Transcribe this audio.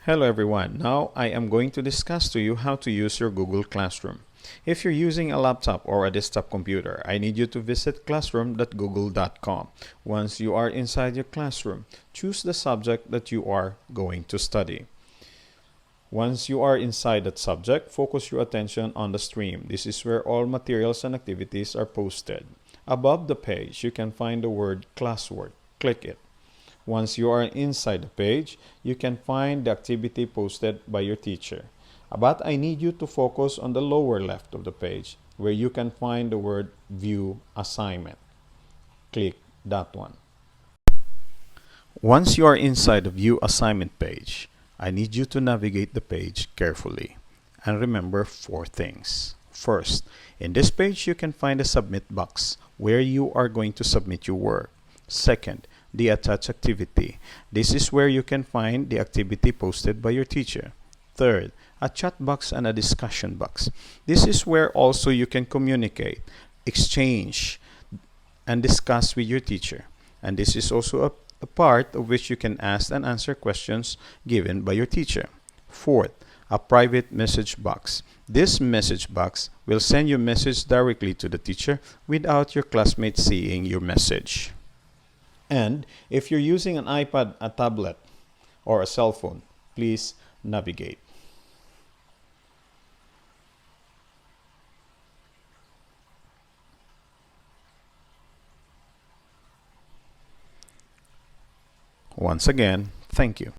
Hello everyone. Now I am going to discuss to you how to use your Google Classroom. If you're using a laptop or a desktop computer, I need you to visit classroom.google.com. Once you are inside your classroom, choose the subject that you are going to study. Once you are inside that subject, focus your attention on the stream. This is where all materials and activities are posted. Above the page, you can find the word classwork. Click it. Once you are inside the page, you can find the activity posted by your teacher. But I need you to focus on the lower left of the page where you can find the word View Assignment. Click that one. Once you are inside the View Assignment page, I need you to navigate the page carefully and remember 4 things. First, in this page you can find a Submit box where you are going to submit your work. Second, the attached activity. This is where you can find the activity posted by your teacher. Third, a chat box and a discussion box. This is where also you can communicate, exchange, and discuss with your teacher. And this is also a part of which you can ask and answer questions given by your teacher. Fourth, a private message box. This message box will send your message directly to the teacher without your classmates seeing your message. And if you're using an iPad, a tablet, or a cell phone, please navigate. Once again, thank you.